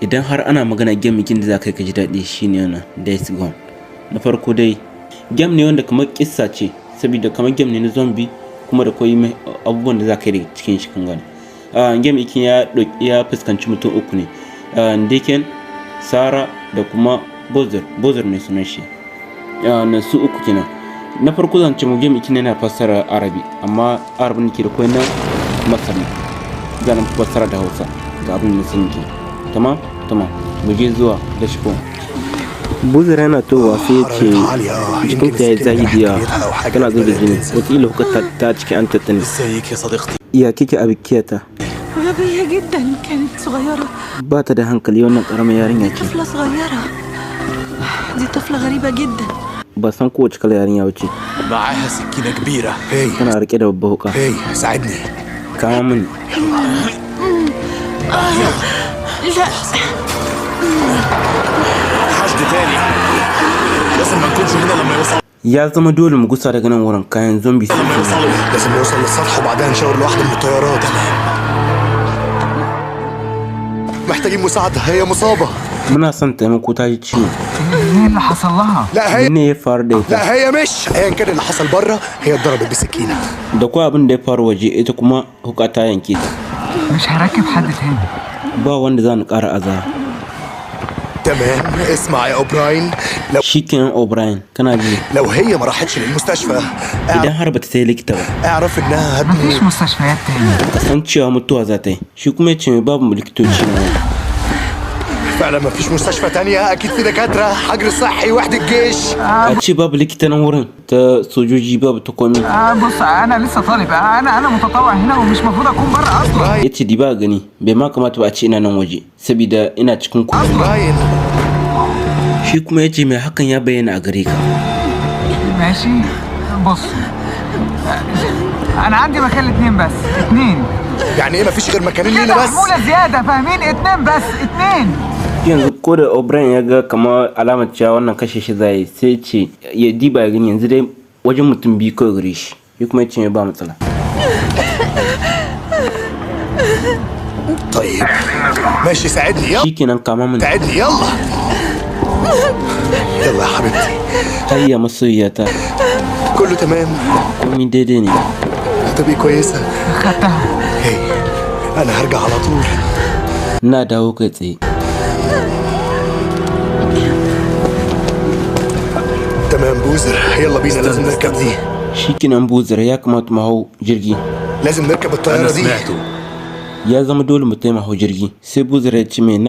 idan har ana magana game kin da za ka ji daɗi shine wannan Days Gone. Na farko dai game ne wanda kamar kissa ce, saboda kamar game ne na zombie kuma da koyi abubuwan da za ka yi cikin shi kan gane. Game ikin ya fuskanci mutum uku ne, Deacon, Sarah da kuma Bowser ne sunan shi. Na su uku kenan. Na farko zan ce mu game ikin yana fassara Arabi, amma Arabin ke da koyi na Masari zan fassara da Hausa ga abin da sun ke. Tamam mu je zuwa da shi ko Bowser yana towa sai ya ce jikinta ya yi zahidiya tana zuba jini wakila hukata ta cikin an tattani. Ya kike a bikiyata? غبية جدا، كانت صغيرة. Bata da hankali, wannan karamar yarinya ce. طفلة صغيرة. دي طفلة غريبة جدا. Ba san kowace kala yarinya bace. معاها سكينة كبيرة. Tana rike da babbar wuka. ساعدني. Kama min. لا. حشد تاني. لازم ما نكونش هنا لما يوصل. Ya zama dole mu gusa daga nan wurin kayan zombi sun zo. لازم نوصل للسطح وبعدها نشاور لواحدة من الطيارات. محتاجين مساعدة، هي مصابة. Muna son taimako, ta ji ciwo. ايه اللي حصل لها؟ لا هي Ne ya faru da ita? لا هي مش ايا كان اللي حصل بره، هي اتضربت بسكينة. Da kuwa abin da ya faru waje, ita kuma huka ta yanke ta. مش هركب حد تاني. Ba wanda za ni ƙara aza. تمام، اسمع يا اوبراين، Shikenan O'Brien, kana ji? لو هي ما راحتش للمستشفى Idan har bata ta yi likita ba, اعرف انها مفيش هتموت. مستشفيات تاني. ka san cewa mutuwa za ta yi. Shi kuma ya ce babu likitoci na wani. فعلا ما فيش مستشفى تانية، اكيد في دكاترة، حجر صحي، وحدة جيش. A ce babu likita nan wurin, ta sojoji babu ta komi. بص انا لسه طالب، انا متطوع هنا ومش المفروض اكون بره اصلا. Ya ce di ba gani, bai ma kamata ba a ce ina nan waje, saboda ina cikin kuma. براين Shi kuma ya ce mai hakan ya bayyana a gare ka. ماشي. بص انا عندي مكان لاتنين بس، اتنين يعني ايه ما فيش غير مكانين لينا كده بس؟ حمولة زيادة، فاهمين؟ اتنين بس، اتنين. Yanzu ko da O'Brien ya ga kamar alamar cewa wannan kashe shi zai, sai ce ya diba ya gani yanzu dai wajen mutum biyu kawai gare shi. Shi kuma ya ce mai ba matsala. طيب ماشي، ساعدني يلا. Shikenan kama min. ساعدني يلا. يلا يا حبيبتي. Hayya masoyiyata, كله تمام، komai daidai ne. هتبقي كويسة. خدتها. هي انا هرجع على طول. Na dawo kai tsaye. تمام بوزر، يلا بينا، لازم نركب دي. Shikenan Bowser, ya kamata mu hau jirgi. لازم نركب الطيارة دي. Ya zama dole mu taimaka hau jirgi. Sai Bowser ya ce mai